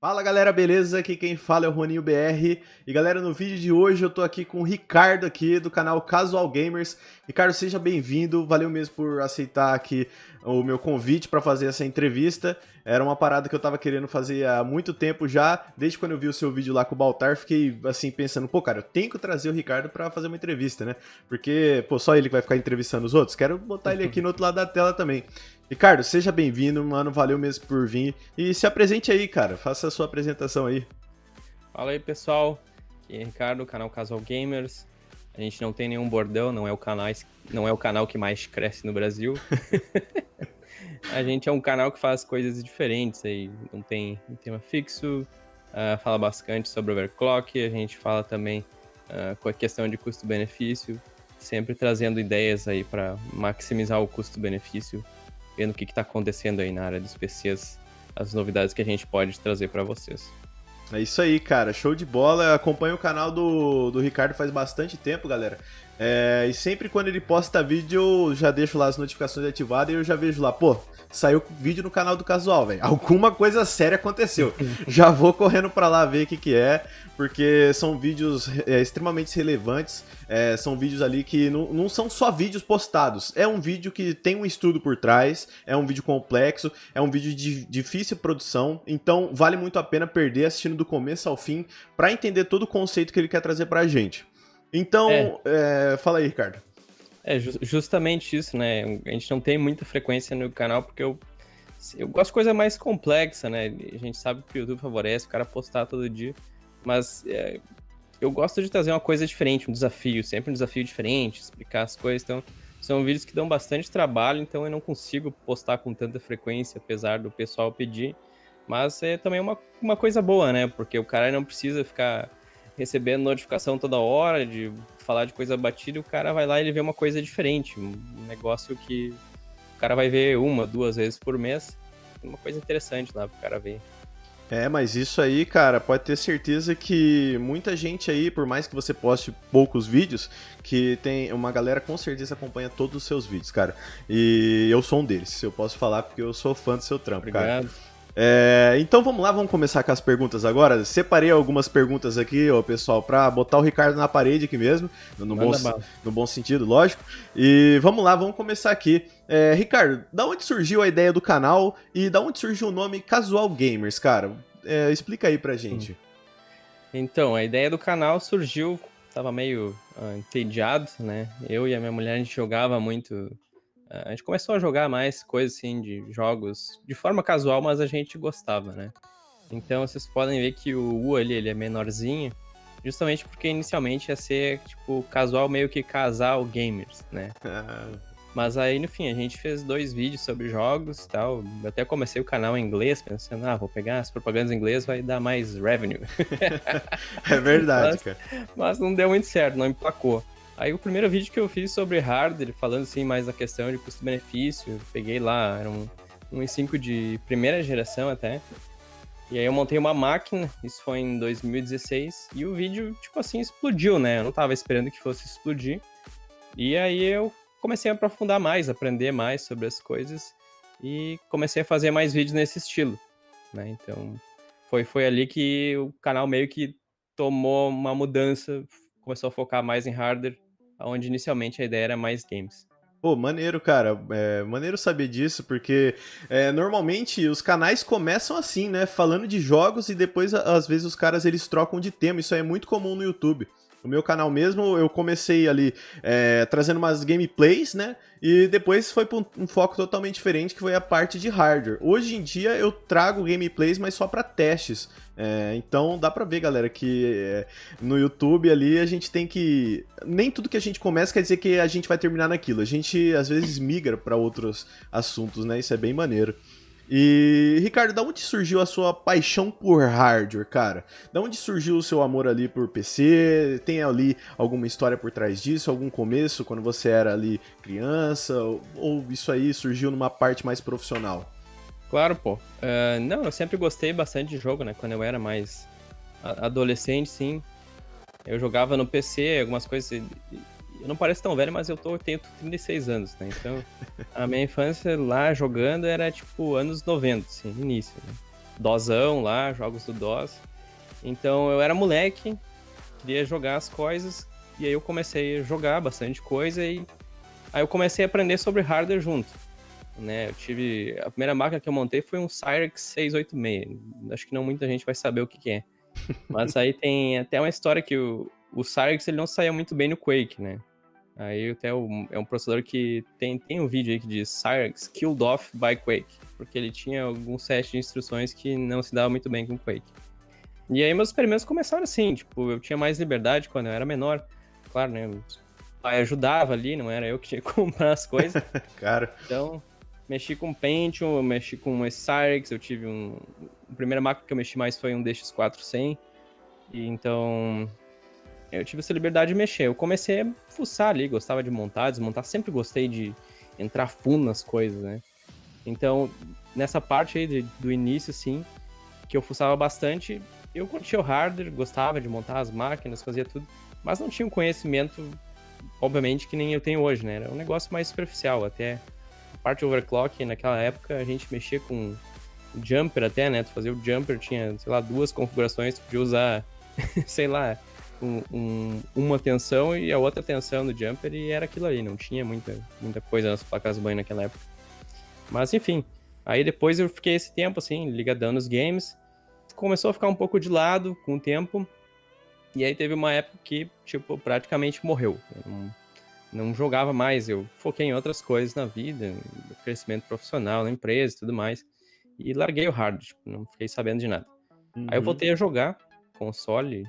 Fala galera, beleza? Aqui quem fala é o Roninho BR. E galera, no vídeo de hoje eu tô aqui com o Ricardo aqui do canal Casual Gamers. Ricardo, seja bem-vindo, valeu mesmo por aceitar aqui o meu convite para fazer essa entrevista. Era uma parada que eu tava querendo fazer há muito tempo já, desde quando eu vi o seu vídeo lá com o Baltar, fiquei assim pensando, pô cara, eu tenho que trazer o Ricardo pra fazer uma entrevista, né? Porque, pô, só ele que vai ficar entrevistando os outros, quero botar ele aqui no outro lado da tela também. Ricardo, seja bem-vindo, mano, valeu mesmo por vir. E se apresente aí, cara, faça a sua apresentação aí. Fala aí, pessoal. Aqui é Ricardo, canal Casual Gamers. A gente não tem nenhum bordão, não é o canal que mais cresce no Brasil. A gente é um canal que faz coisas diferentes aí, não tem um tema fixo, fala bastante sobre overclock, a gente fala também com a questão de custo-benefício, sempre trazendo ideias aí para maximizar o custo-benefício, vendo o que está acontecendo aí na área dos PCs, as novidades que a gente pode trazer para vocês. É isso aí, cara, show de bola. Acompanho o canal do Ricardo faz bastante tempo, galera. E sempre quando ele posta vídeo, eu já deixo lá as notificações ativadas e eu já vejo lá, pô, saiu vídeo no canal do Casual, velho. Alguma coisa séria aconteceu. Já vou correndo pra lá ver o que é, porque são vídeos extremamente relevantes. São vídeos ali que não são só vídeos postados. É um vídeo que tem um estudo por trás, é um vídeo complexo, é um vídeo de difícil produção. Então vale muito a pena perder assistindo do começo ao fim pra entender todo o conceito que ele quer trazer pra gente. É, Então, fala aí, Ricardo. justamente isso, né? A gente não tem muita frequência no canal porque eu gosto de coisa mais complexa, né? A gente sabe que o YouTube favorece o cara postar todo dia, mas eu gosto de trazer uma coisa diferente, um desafio, sempre um desafio diferente, explicar as coisas. Então, são vídeos que dão bastante trabalho, então eu não consigo postar com tanta frequência, apesar do pessoal pedir. Mas é também uma coisa boa, né? Porque o cara não precisa ficar recebendo notificação toda hora, de falar de coisa batida, o cara vai lá e ele vê uma coisa diferente, um negócio que o cara vai ver uma, duas vezes por mês, uma coisa interessante lá pro cara ver. Mas isso aí, cara, pode ter certeza que muita gente aí, por mais que você poste poucos vídeos, que tem uma galera com certeza acompanha todos os seus vídeos, cara. E eu sou um deles, eu posso falar porque eu sou fã do seu trampo, cara. Obrigado. Então vamos lá, vamos começar com as perguntas agora. Separei algumas perguntas aqui, ó, pessoal, pra botar o Ricardo na parede aqui mesmo, Manda bala. no bom sentido, lógico. E vamos lá, vamos começar aqui. Ricardo, da onde surgiu a ideia do canal e da onde surgiu o nome Casual Gamers, cara? Explica aí pra gente. Então, a ideia do canal surgiu, tava meio entediado, né? Eu e a minha mulher, a gente jogava muito. A gente começou a jogar mais coisas assim de jogos de forma casual, mas a gente gostava, né? Então vocês podem ver que o U ali, ele é menorzinho, justamente porque inicialmente ia ser, tipo, casual meio que casal gamers, né? Mas aí, no fim, a gente fez 2 vídeos sobre jogos e tal. Eu até comecei o canal em inglês, pensando, vou pegar as propagandas em inglês, vai dar mais revenue. É verdade, Mas, cara. mas não deu muito certo, não emplacou. Aí o primeiro vídeo que eu fiz sobre hardware, falando assim mais da questão de custo-benefício, peguei lá, era um i5 de primeira geração até. E aí eu montei uma máquina, isso foi em 2016, e o vídeo, tipo assim, explodiu, né? Eu não tava esperando que fosse explodir. E aí eu comecei a aprofundar mais, aprender mais sobre as coisas, e comecei a fazer mais vídeos nesse estilo, né? Então, foi ali que o canal meio que tomou uma mudança, começou a focar mais em hardware, onde inicialmente a ideia era mais games. Pô, maneiro, cara. Maneiro saber disso, porque normalmente os canais começam assim, né? Falando de jogos e depois, às vezes, os caras eles trocam de tema. Isso aí é muito comum no YouTube. No meu canal mesmo, eu comecei ali trazendo umas gameplays, né? E depois foi pra um foco totalmente diferente, que foi a parte de hardware. Hoje em dia eu trago gameplays, mas só pra testes. Então dá pra ver, galera, que no YouTube ali a gente tem que... Nem tudo que a gente começa quer dizer que a gente vai terminar naquilo. A gente, às vezes, migra pra outros assuntos, né? Isso é bem maneiro. E, Ricardo, da onde surgiu a sua paixão por hardware, cara? Da onde surgiu o seu amor ali por PC? Tem ali alguma história por trás disso? Algum começo, quando você era ali criança? Ou isso aí surgiu numa parte mais profissional? Claro, pô. Não, eu sempre gostei bastante de jogo, né? Quando eu era mais adolescente, sim. Eu jogava no PC, algumas coisas. Eu não pareço tão velho, mas tenho 36 anos, né? Então, a minha infância lá jogando era tipo anos 90, assim, início, né? DOSão lá, jogos do DOS. Então eu era moleque, queria jogar as coisas, e aí eu comecei a jogar bastante coisa, e aí eu comecei a aprender sobre hardware junto, né? A primeira máquina que eu montei foi um Cyrix 686, acho que não muita gente vai saber o que é. Mas aí tem até uma história que o Cyrix ele não saía muito bem no Quake, né? Aí até é um processador que tem um vídeo aí que diz Cyrix killed off by Quake, porque ele tinha algum set de instruções que não se dava muito bem com Quake. E aí meus experimentos começaram assim, tipo, eu tinha mais liberdade quando eu era menor, claro, né? O pai ajudava ali, não era eu que tinha que comprar as coisas. Cara. Então, mexi com Pentium, eu mexi com esse Cyrix, eu tive a primeira máquina que eu mexi mais foi um DX400, e então eu tive essa liberdade de mexer. Eu comecei a fuçar ali, gostava de montar, desmontar, sempre gostei de entrar fundo nas coisas, né? Então, nessa parte aí do início, assim, que eu fuçava bastante, eu curtia o hardware, gostava de montar as máquinas, fazia tudo, mas não tinha um conhecimento, obviamente, que nem eu tenho hoje, né? Era um negócio mais superficial, até a parte overclock, naquela época, a gente mexia com jumper até, né? Tu fazia o jumper, tinha, sei lá, 2 configurações, tu podia usar, sei lá, uma tensão e a outra tensão do jumper, e era aquilo ali, não tinha muita coisa nas placas-mãe naquela época. Mas, enfim, aí depois eu fiquei esse tempo, assim, ligadão nos games, começou a ficar um pouco de lado com o tempo, e aí teve uma época que, tipo, praticamente morreu. Eu não jogava mais, eu foquei em outras coisas na vida, no crescimento profissional, na empresa e tudo mais, e larguei o hard, tipo, não fiquei sabendo de nada. Aí eu voltei a jogar console,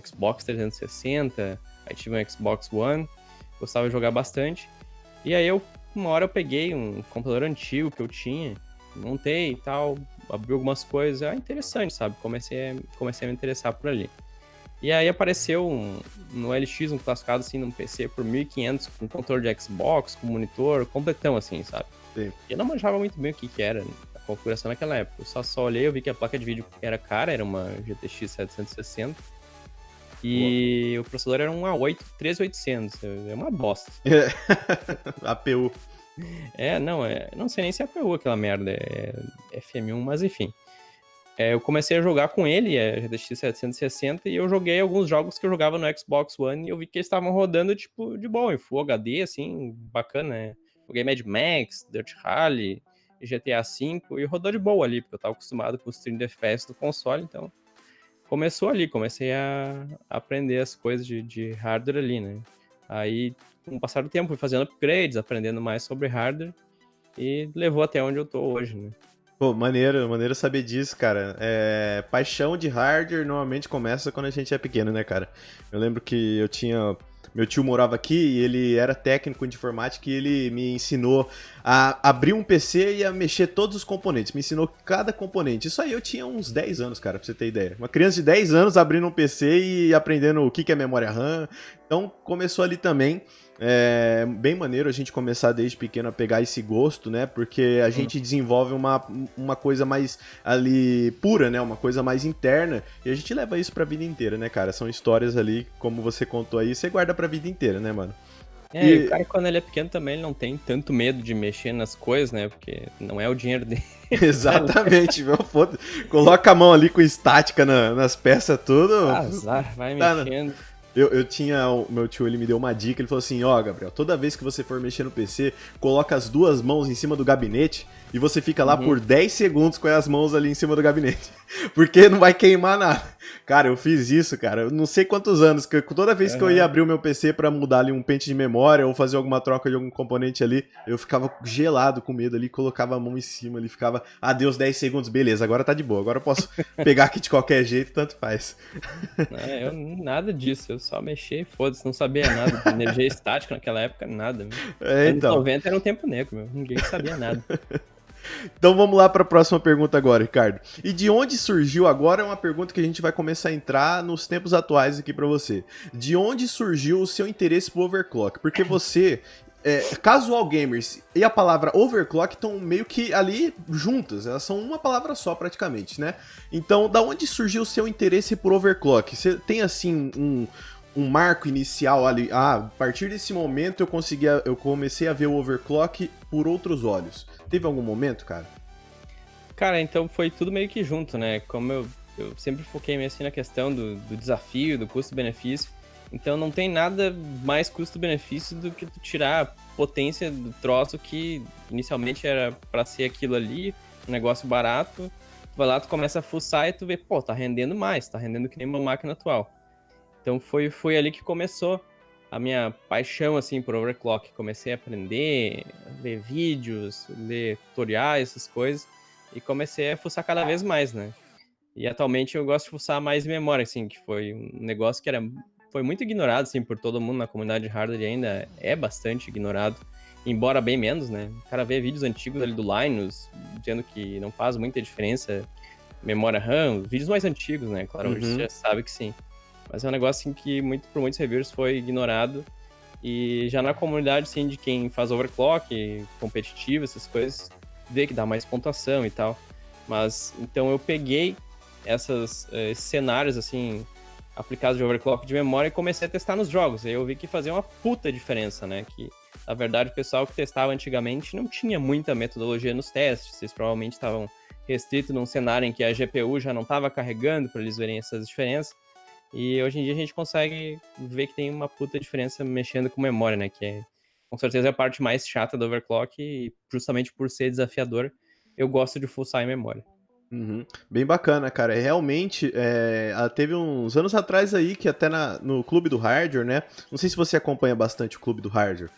Xbox 360, aí tive um Xbox One, gostava de jogar bastante, e aí uma hora eu peguei um computador antigo que eu tinha, montei e tal, abri algumas coisas, interessante, sabe? Comecei a me interessar por ali. E aí apareceu no LX um classificado assim num PC por 1.500 com controle de Xbox, com monitor, completão assim, sabe? Sim. E eu não manjava muito bem o que era a configuração naquela época. Eu só olhei, eu vi que a placa de vídeo era cara, era uma GTX 760. E o processador era um A8 13800, é uma bosta. APU. Não sei nem se é APU aquela merda, é FM1, mas enfim. Eu comecei a jogar com ele, a GTX 760, e eu joguei alguns jogos que eu jogava no Xbox One, e eu vi que eles estavam rodando, tipo, de bom, em Full HD, assim, bacana, né? Joguei Mad Max, Dirt Rally, GTA V, e rodou de boa ali, porque eu tava acostumado com os 30 FPS do console, então começou ali, comecei a aprender as coisas de hardware ali, né? Aí, com o passar do tempo, fui fazendo upgrades, aprendendo mais sobre hardware, e levou até onde eu tô hoje, né? Pô, maneiro saber disso, cara. Paixão de hardware normalmente começa quando a gente é pequeno, né, cara? Eu lembro que meu tio morava aqui e ele era técnico de informática e ele me ensinou a abrir um PC e a mexer todos os componentes. Me ensinou cada componente. Isso aí eu tinha uns 10 anos, cara, pra você ter ideia. Uma criança de 10 anos abrindo um PC e aprendendo o que é memória RAM. Então começou ali também. Bem maneiro a gente começar desde pequeno a pegar esse gosto, né? Porque a gente desenvolve uma coisa mais ali pura, né? Uma coisa mais interna. E a gente leva isso pra vida inteira, né, cara? São histórias ali, como você contou aí, você guarda pra vida inteira, né, mano? E o cara, quando ele é pequeno também, ele não tem tanto medo de mexer nas coisas, né? Porque não é o dinheiro dele. Exatamente, meu foda. Coloca a mão ali com estática nas peças, tudo. Azar, vai mexendo. Eu tinha, o meu tio, ele me deu uma dica, ele falou assim, Gabriel, toda vez que você for mexer no PC, coloca as 2 mãos em cima do gabinete e você fica lá por 10 segundos com as mãos ali em cima do gabinete, porque não vai queimar nada. Cara, eu fiz isso, cara, eu não sei quantos anos, que toda vez que eu ia abrir o meu PC pra mudar ali um pente de memória ou fazer alguma troca de algum componente ali, eu ficava gelado com medo ali, colocava a mão em cima ali, ficava, deu os 10 segundos, beleza, agora tá de boa, agora eu posso pegar aqui de qualquer jeito, tanto faz. Eu nada disso, eu só mexi e foda-se, não sabia nada de energia estática naquela época, nada. Anos 90 era um tempo negro, meu, ninguém sabia nada. Então vamos lá para a próxima pergunta agora, Ricardo. E de onde surgiu agora é uma pergunta que a gente vai começar a entrar nos tempos atuais aqui para você. De onde surgiu o seu interesse por overclock? Porque você, casual gamers e a palavra overclock estão meio que ali juntas, elas são uma palavra só praticamente, né? Então, da onde surgiu o seu interesse por overclock? Você tem assim um marco inicial ali, a partir desse momento eu comecei a ver o overclock por outros olhos. Teve algum momento, cara? Cara, então foi tudo meio que junto, né? Como eu sempre foquei meio assim na questão do desafio, do custo-benefício. Então não tem nada mais custo-benefício do que tu tirar a potência do troço que inicialmente era pra ser aquilo ali, um negócio barato. Tu vai lá, tu começa a fuçar e tu vê, pô, tá rendendo mais, tá rendendo que nem uma máquina atual. Então foi ali que começou a minha paixão, assim, por overclock. Comecei a aprender, a ver vídeos, ler tutoriais, essas coisas, e comecei a fuçar cada vez mais, né? E atualmente eu gosto de fuçar mais memória, assim, que foi um negócio que foi muito ignorado, assim, por todo mundo na comunidade de hardware e ainda é bastante ignorado, embora bem menos, né? O cara vê vídeos antigos ali do Linus, dizendo que não faz muita diferença memória RAM, vídeos mais antigos, né? Claro, hoje você já sabe que sim. Mas é um negócio assim, que por muitos reviewers foi ignorado. E já na comunidade, assim, de quem faz overclock, competitivo, essas coisas, vê que dá mais pontuação e tal. Mas, então eu peguei esses cenários, assim, aplicados de overclock de memória e comecei a testar nos jogos. Aí eu vi que fazia uma puta diferença, né? Que, na verdade, o pessoal que testava antigamente não tinha muita metodologia nos testes. Eles provavelmente estavam restritos num cenário em que a GPU já não estava carregando para eles verem essas diferenças. E hoje em dia a gente consegue ver que tem uma puta diferença mexendo com memória, né? Que é, com certeza, é a parte mais chata do overclock e justamente por ser desafiador, eu gosto de fuçar em memória. Uhum. Bem bacana, cara. Realmente, teve uns anos atrás aí que até no Clube do Hardware, né? Não sei se você acompanha bastante o Clube do Hardware,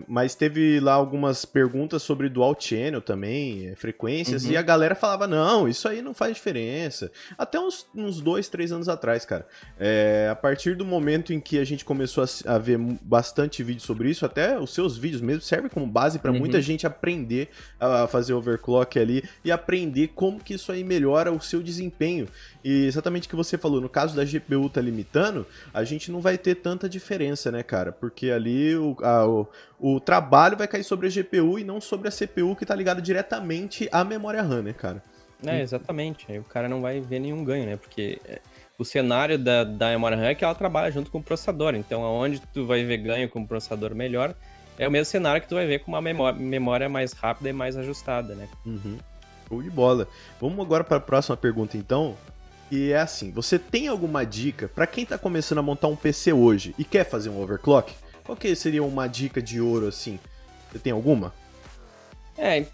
mas teve lá algumas perguntas sobre dual channel também, frequências, e a galera falava, não, isso aí não faz diferença. Até uns 2, 3 anos atrás, cara. A partir do momento em que a gente começou a ver bastante vídeo sobre isso, até os seus vídeos mesmo servem como base para muita gente aprender a fazer overclock ali e aprender como que isso aí melhora o seu desempenho. E exatamente o que você falou, no caso da GPU tá limitando, a gente não vai ter tanta diferença, né, cara? Porque ali o trabalho vai cair sobre a GPU e não sobre a CPU que tá ligado diretamente à memória RAM, né, cara? Exatamente. Aí o cara não vai ver nenhum ganho, né? Porque o cenário da memória RAM é que ela trabalha junto com o processador. Então, aonde tu vai ver ganho com o processador melhor, é o mesmo cenário que tu vai ver com uma memória mais rápida e mais ajustada, né? Show de bola. Vamos agora para a próxima pergunta, então. E é assim, você tem alguma dica para quem tá começando a montar um PC hoje e quer fazer um overclock? Qual que seria uma dica de ouro, assim? Você tem alguma?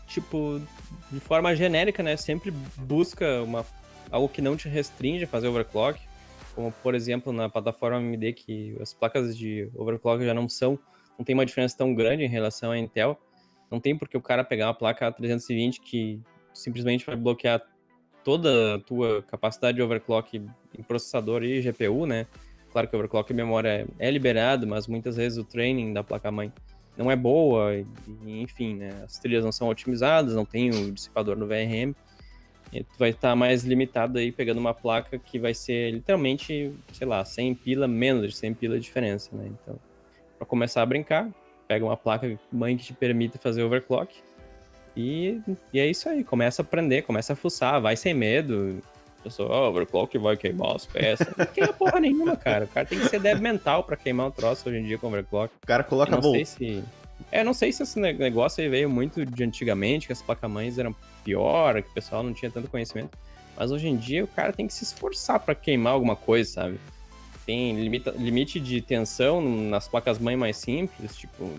Tipo, de forma genérica, né? Sempre busca algo que não te restringe a fazer overclock. Como, por exemplo, na plataforma AMD, que as placas de overclock já não tem uma diferença tão grande em relação à Intel. Não tem por que o cara pegar uma placa 320 que simplesmente vai bloquear toda a tua capacidade de overclock em processador e GPU, né? Claro que o overclock em memória é liberado, mas muitas vezes o training da placa-mãe não é boa, enfim, né? As trilhas não são otimizadas, não tem o dissipador no VRM, e tu vai estar mais limitado aí pegando uma placa que vai ser literalmente, sei lá, 100 pila, menos de 100 pila de diferença, né? Então, para começar a brincar, pega uma placa-mãe que te permita fazer overclock, e é isso aí, começa a aprender, começa a fuçar, vai sem medo. Eu sou, overclock vai queimar as peças. Não queima porra nenhuma, cara. O cara tem que ser débil mental pra queimar um troço hoje em dia com overclock. O cara coloca não sei se esse negócio aí veio muito de antigamente, que as placas-mães eram pior, que o pessoal não tinha tanto conhecimento. Mas hoje em dia o cara tem que se esforçar pra queimar alguma coisa, sabe? Tem limite de tensão nas placas-mãe mais simples, tipo,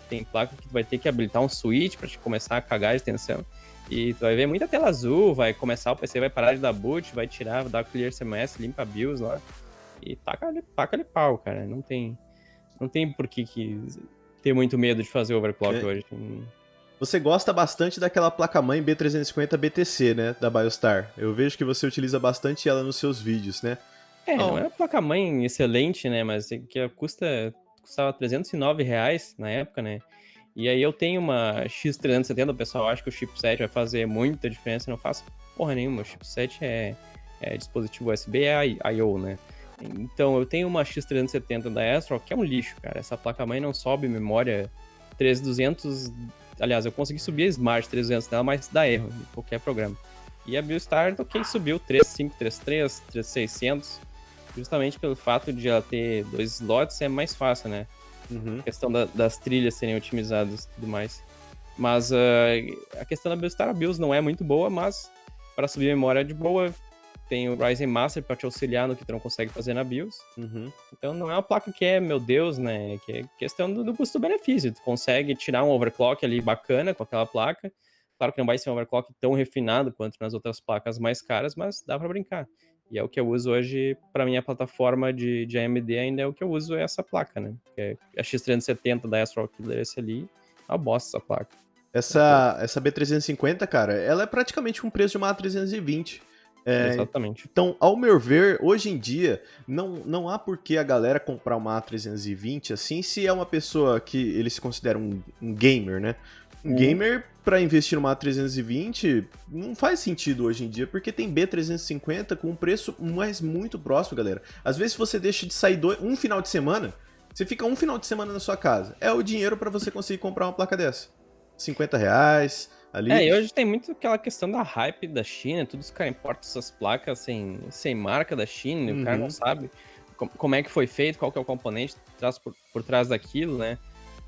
tem placa que tu vai ter que habilitar um switch pra te começar a cagar de tensão. E tu vai ver muita tela azul, vai começar o PC, vai parar de dar boot, vai tirar, vai dar clear CMS, limpa a BIOS lá. E taca-lhe pau, cara. Não tem por que ter muito medo de fazer overclock hoje. Você gosta bastante daquela placa-mãe B350 BTC, né, da Biostar. Eu vejo que você utiliza bastante ela nos seus vídeos, né? Não é uma placa-mãe excelente, né? Mas que custava R$309 na época, né? E aí eu tenho uma X370, o pessoal acha que o chipset vai fazer muita diferença, não faz porra nenhuma. O chipset é dispositivo USB, I/O, né? Então eu tenho uma X370 da Astral, que é um lixo, cara. Essa placa-mãe não sobe memória 3200. Aliás, eu consegui subir a Smart 3200 dela, mas dá erro em qualquer programa. E a Biostar, ok, subiu 3533, 3600. Justamente pelo fato de ela ter 2 slots, é mais fácil, né? A questão das trilhas serem otimizadas e tudo mais. Mas a questão da BIOS, a BIOS não é muito boa, mas para subir memória de boa, tem o Ryzen Master para te auxiliar no que tu não consegue fazer na BIOS. Uhum. Então não é uma placa que é, meu Deus, né? Que é questão do custo-benefício. Tu consegue tirar um overclock ali bacana com aquela placa. Claro que não vai ser um overclock tão refinado quanto nas outras placas mais caras, mas dá para brincar. E é o que eu uso hoje para minha plataforma de AMD, ainda é o que eu uso, é essa placa, né? Que é a X370 da Astral Killer, esse ali, é uma bosta essa placa. Essa B350, cara, ela é praticamente um preço de uma A320. Exatamente. Então, ao meu ver, hoje em dia, não há por que a galera comprar uma A320 assim, se é uma pessoa que ele se considera um gamer, né? Um gamer, pra investir numa A320, não faz sentido hoje em dia, porque tem B350 com um preço mais muito próximo, galera. Às vezes você deixa de sair um final de semana, você fica um final de semana na sua casa. É o dinheiro pra você conseguir comprar uma placa dessa. R$ 50 ali. E hoje tem muito aquela questão da hype da China, tudo os caras importam essas placas sem marca da China, e o cara não sabe como é que foi feito, qual que é o componente por trás daquilo, né?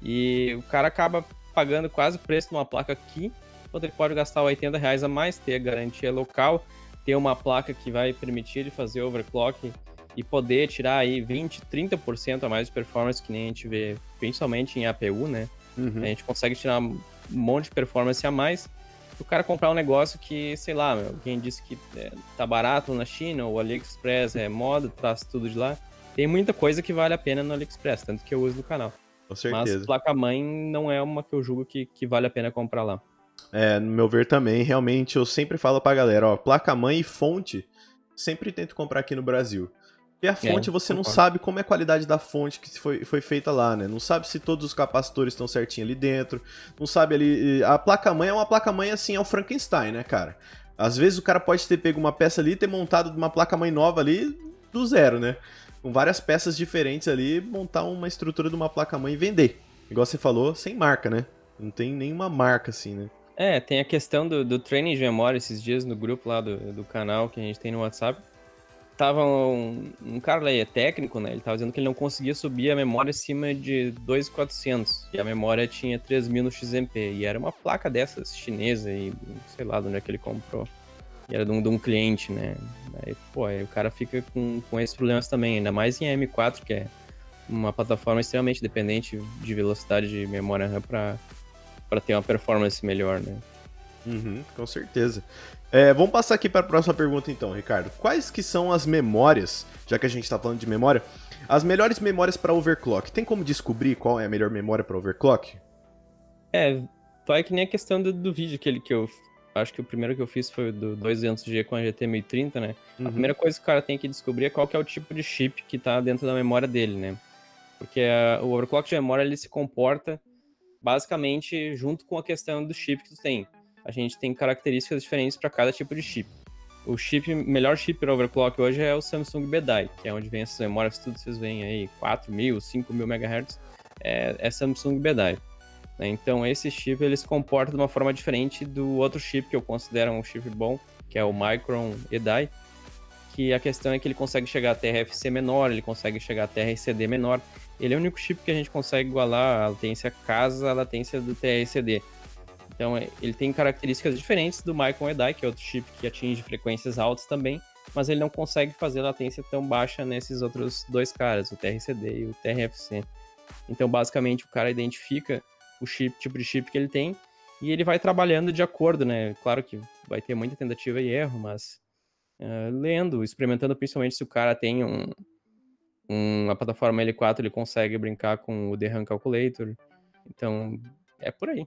E o cara acaba pagando quase o preço de uma placa aqui, quando ele pode gastar R$ 80 a mais, ter a garantia local, ter uma placa que vai permitir ele fazer overclock e poder tirar aí 20, 30% a mais de performance, que nem a gente vê, principalmente em APU, né? Uhum. A gente consegue tirar um monte de performance a mais. O cara comprar um negócio que, sei lá, alguém disse que tá barato na China, ou o AliExpress é moda, traz tudo de lá. Tem muita coisa que vale a pena no AliExpress, tanto que eu uso no canal. Com Mas certeza. placa-mãe não é uma que eu julgo que vale a pena comprar lá. No meu ver também, realmente, eu sempre falo pra galera, ó, placa-mãe e fonte, sempre tento comprar aqui no Brasil. Porque a fonte você não Concordo. sabe como é a qualidade da fonte que foi feita lá, né? Não sabe se todos os capacitores estão certinho ali dentro, não sabe ali... A placa-mãe é uma placa-mãe assim, é o Frankenstein, né, cara? Às vezes o cara pode ter pego uma peça ali e ter montado uma placa-mãe nova ali do zero, né? Com várias peças diferentes ali, montar uma estrutura de uma placa-mãe e vender. Igual você falou, sem marca, né? Não tem nenhuma marca assim, né? Tem a questão do training de memória esses dias no grupo lá do canal que a gente tem no WhatsApp. Tava um cara lá, é técnico, né? Ele tava dizendo que ele não conseguia subir a memória acima de 2.400. E a memória tinha 3.000 no XMP. E era uma placa dessas, chinesa, e sei lá de onde é que ele comprou. E era de um cliente, né? Aí o cara fica com esses problemas também. Ainda mais em M4, que é uma plataforma extremamente dependente de velocidade de memória RAM pra ter uma performance melhor, né? Uhum, com certeza. Vamos passar aqui para a próxima pergunta então, Ricardo. Quais que são as memórias, já que a gente está falando de memória, as melhores memórias para overclock? Tem como descobrir qual é a melhor memória para overclock? Vai que nem a questão do vídeo que eu acho que o primeiro que eu fiz foi o do 200G com a GT 1030, né? A primeira coisa que o cara tem que descobrir é qual que é o tipo de chip que tá dentro da memória dele, né? Porque o overclock de memória ele se comporta basicamente junto com a questão do chip que tu tem. A gente tem características diferentes para cada tipo de chip. Melhor chip para overclock hoje é o Samsung BDI, que é onde vem essas memórias, tudo vocês veem aí, 4.000, 5.000 MHz, é Samsung BDI. Né? Então esse chip ele se comporta de uma forma diferente do outro chip que eu considero um chip bom, que é o Micron EDI, que a questão é que ele consegue chegar a TRFC menor, ele consegue chegar a TRCD menor. Ele é o único chip que a gente consegue igualar a latência casa à latência do TRCD. Então ele tem características diferentes do Micron EDI, que é outro chip que atinge frequências altas também, mas ele não consegue fazer latência tão baixa nesses outros dois caras, o TRCD e o TRFC. Então basicamente o cara identifica o tipo de chip que ele tem e ele vai trabalhando de acordo, né? Claro que vai ter muita tentativa e erro, mas lendo, experimentando, principalmente se o cara tem uma plataforma L4, ele consegue brincar com o The RAM Calculator. Então, é por aí.